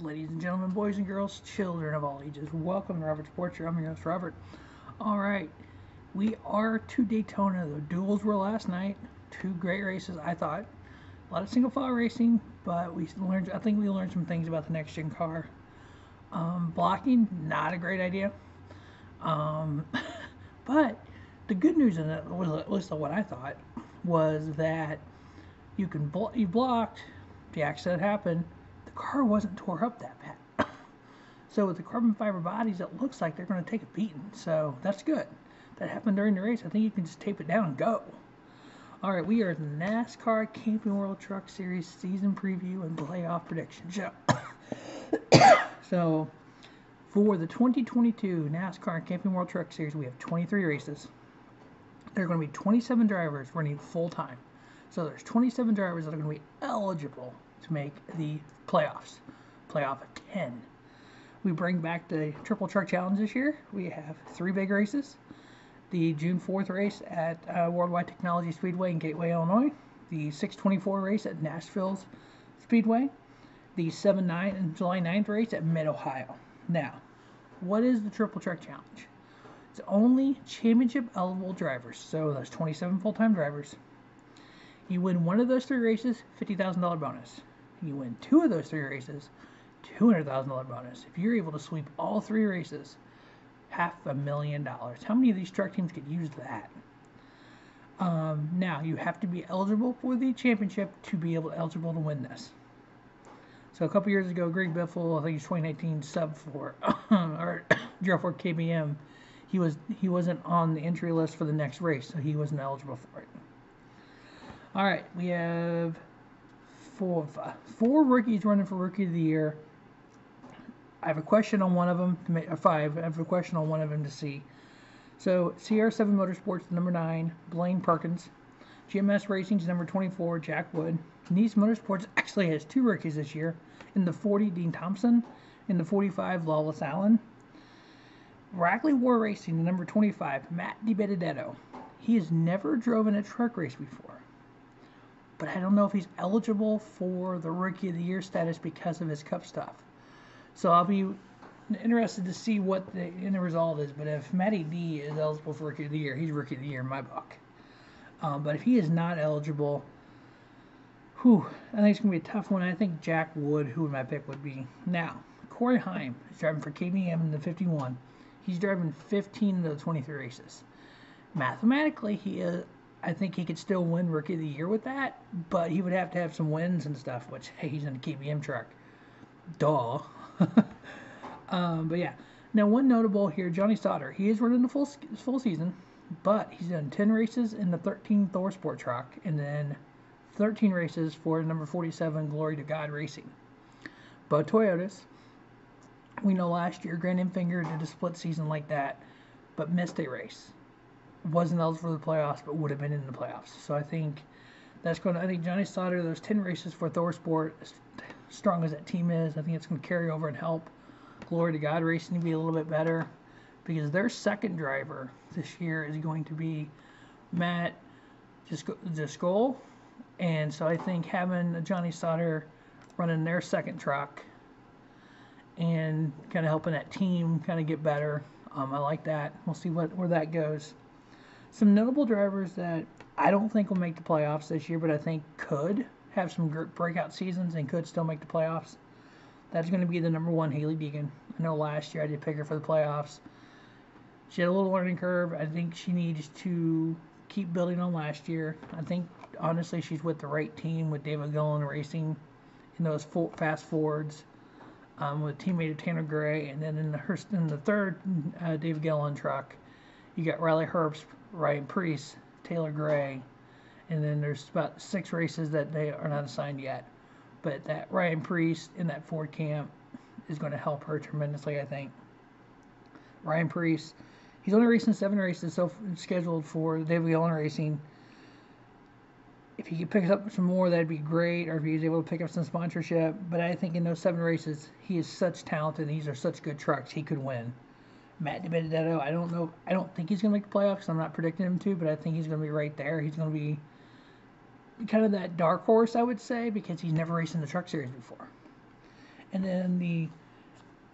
Ladies and gentlemen, boys and girls, children of all ages, welcome to Robert Sports. I'm your host, Robert. All right, we are to Daytona. The duels were last night. Two great races, I thought. A lot of single file racing, but I think we learned some things about the next gen car. Blocking, not a great idea. Um, but the good news in it was, at least what I thought, was that you blocked. The accident happened. The car wasn't tore up that bad. So with the carbon fiber bodies, it looks like they're going to take a beating. So that's good. That happened during the race. I think you can just tape it down and go. All right, we are at the NASCAR Camping World Truck Series season preview and playoff prediction show. So for the 2022 NASCAR Camping World Truck Series, we have 23 races. There are going to be 27 drivers running full time. So there's 27 drivers that are going to be eligible to make the playoffs. Playoff of 10. We bring back the Triple Truck Challenge this year. We have 3 big races. The June 4th race at Worldwide Technology Speedway in Gateway, Illinois. The 624 race at Nashville's Speedway. The 7-9 and July 9th race at Mid-Ohio. Now, what is the Triple Truck Challenge? It's only championship eligible drivers. So there's 27 full-time drivers. You win one of those 3 races, $50,000 bonus. You win 2 of those 3 races, $200,000 bonus. If you're able to sweep all 3 races, $500,000. How many of these truck teams could use that? Now, you have to be eligible for the championship to be eligible to win this. So a couple years ago, Greg Biffle, I think it's 2019 sub 4 or 04 KBM, he wasn't on the entry list for the next race, so he wasn't eligible for it. All right, we have four rookies running for Rookie of the Year. I have a question on one of them, or 5. I have a question on one of them to see. So, CR7 Motorsports, number 9, Blaine Perkins. GMS Racing's number 24, Jack Wood. Nice Motorsports actually has 2 rookies this year. In the 40, Dean Thompson. In the 45, Lawless Allen. Rackley War Racing, number 25, Matt DiBenedetto. He has never driven a truck race before. But I don't know if he's eligible for the Rookie of the Year status because of his Cup stuff. So I'll be interested to see what the end result is. But if Matty D is eligible for Rookie of the Year, he's Rookie of the Year in my book. But if he is not eligible, I think it's going to be a tough one. I think Jack Wood, who my pick would be. Now, Corey Heim is driving for KBM in the 51. He's driving 15 of the 23 races. Mathematically, I think he could still win Rookie of the Year with that, but he would have to have some wins and stuff, which, hey, he's in a KBM truck. Duh. But yeah. Now, one notable here, Johnny Sotter. He is running the full season, but he's done 10 races in the 13 Thor Sport truck, and then 13 races for number 47 Glory to God Racing. But Toyotas, we know last year Grant Enfinger did a split season like that, but missed a race. Wasn't eligible for the playoffs, but would have been in the playoffs. So I think Johnny Sotter, those 10 races for Thor Sport, as strong as that team is, I think it's going to carry over and help Glory to God Racing to be a little bit better, because their second driver this year is going to be Matt Driscoll. And so I think having Johnny Sotter running their second truck and kind of helping that team kind of get better, I like that. We'll see where that goes. Some notable drivers that I don't think will make the playoffs this year, but I think could have some breakout seasons and could still make the playoffs. That's going to be the number 1, Haley Deegan. I know last year I did pick her for the playoffs. She had a little learning curve. I think she needs to keep building on last year. I think, honestly, she's with the right team with David Gillen Racing in those fast Fords with teammate of Tanner Gray. And then in the third David Gillen truck, you got Riley Herbst, Ryan Priest, Taylor Gray, and then there's about 6 races that they are not assigned yet. But that Ryan Priest in that Ford camp is going to help her tremendously, I think. Ryan Priest, he's only racing 7 races scheduled for David Gillen Racing. If he could pick up some more, that'd be great, or if he's able to pick up some sponsorship. But I think in those 7 races, he is such talented, and these are such good trucks, he could win. Matt DiBenedetto, I don't think he's going to make the playoffs. I'm not predicting him to, but I think he's going to be right there. He's going to be kind of that dark horse, I would say, because he's never raced in the truck series before. And then the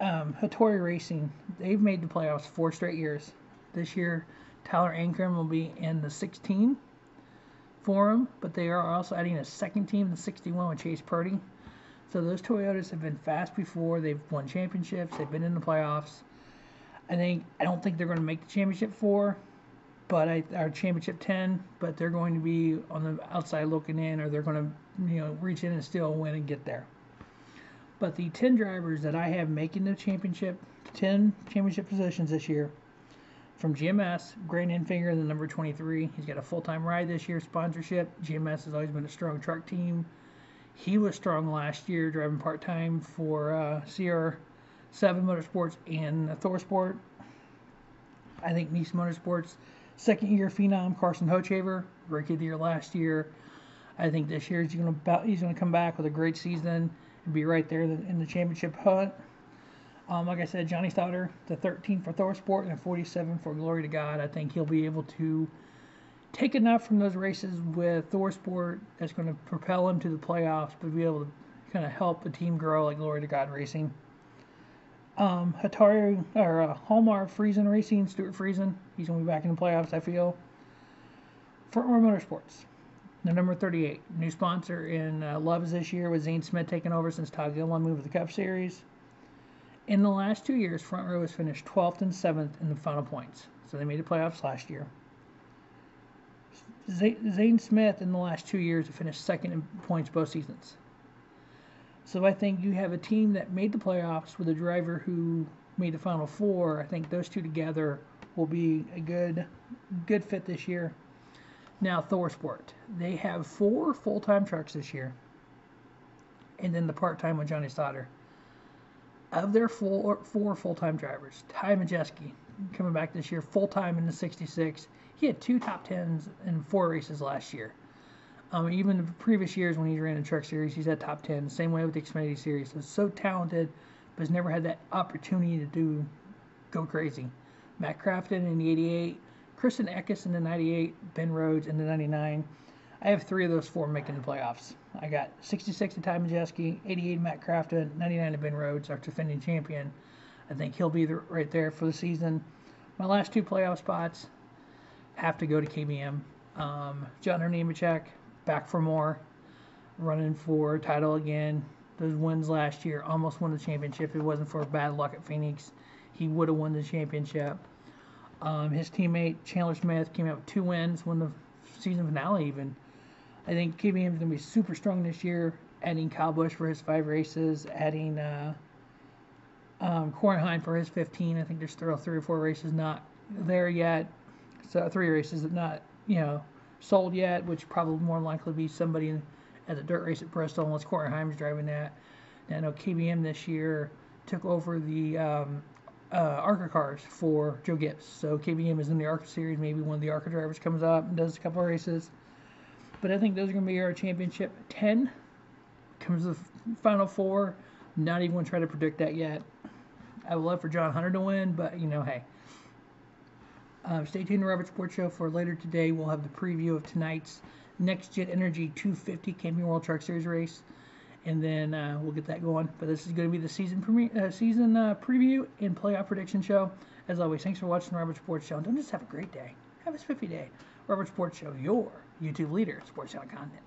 Hattori Racing, they've made the playoffs 4 straight years. This year, Tyler Ankrum will be in the 16 for them, but they are also adding a second team, the 61, with Chase Purdy. So those Toyotas have been fast before. They've won championships. They've been in the playoffs. I don't think they're going to make the championship 4, but our championship 10. But they're going to be on the outside looking in, or they're going to reach in and still win and get there. But the 10 drivers that I have making the championship, 10 championship positions this year, from GMS, Grant Enfinger, the number 23. He's got a full-time ride this year, sponsorship. GMS has always been a strong truck team. He was strong last year, driving part-time for CR7 Motorsports and ThorSport. I think Nice Motorsports, second-year phenom Carson Hochaver, rookie of the year last year. I think this year he's going to come back with a great season and be right there in the championship hunt. Like I said, Johnny Sotter, the 13 for ThorSport and a 47 for Glory to God. I think he'll be able to take enough from those races with ThorSport that's going to propel him to the playoffs, but be able to kind of help the team grow like Glory to God Racing. Hallmark Friesen Racing, Stuart Friesen, he's going to be back in the playoffs, I feel. Front Row Motorsports, the number 38. New sponsor in Loves this year with Zane Smith taking over since Todd Gilliland moved to the Cup Series. In the last 2 years, Front Row has finished 12th and 7th in the final points. So they made the playoffs last year. Zane Smith in the last 2 years have finished second in points both seasons. So I think you have a team that made the playoffs with a driver who made the final 4. I think those two together will be a good fit this year. Now, ThorSport. They have 4 full-time trucks this year. And then the part-time with Johnny Sotter. Of their 4 full-time drivers, Ty Majeski coming back this year full-time in the 66. He had 2 top 10s in 4 races last year. Even the previous years when he ran in Truck Series, he's had top 10. Same way with the Xfinity Series. So talented, but has never had that opportunity to go crazy. Matt Crafton in the 88, Kristen Eckes in the 98, Ben Rhodes in the 99. I have 3 of those 4 making the playoffs. I got 66 to Ty Majeski, 88 to Matt Crafton, 99 to Ben Rhodes, our defending champion. I think he'll be right there for the season. My last 2 playoff spots have to go to KBM. John Nemechek, back for more, running for title again. Those wins last year, almost won the championship. If it wasn't for bad luck at Phoenix, he would have won the championship. His teammate Chandler Smith came out with 2 wins, won the season finale even. I think KBM is going to be super strong this year, adding Kyle Busch for his 5 races, adding Heim for his 15. I think there's still 3 or 4 races not there yet. So 3 races that not, sold yet, which probably more likely be somebody at the dirt race at Bristol, unless Heim's driving that. And I know KBM this year took over the ARCA cars for Joe Gibbs. So KBM is in the ARCA series. Maybe one of the ARCA drivers comes up and does a couple of races. But I think those are going to be our championship 10. Comes the final 4. Not even going to try to predict that yet. I would love for John Hunter to win, but, hey. Stay tuned to Robert Sports Show for later today. We'll have the preview of tonight's Next Gen Energy 250 Camping World Truck Series race. And then we'll get that going. But this is going to be the season preview and playoff prediction show. As always, thanks for watching Robert Sports Show. And don't just have a great day. Have a spiffy day. Robert Sports Show, your YouTube leader, sports channel content.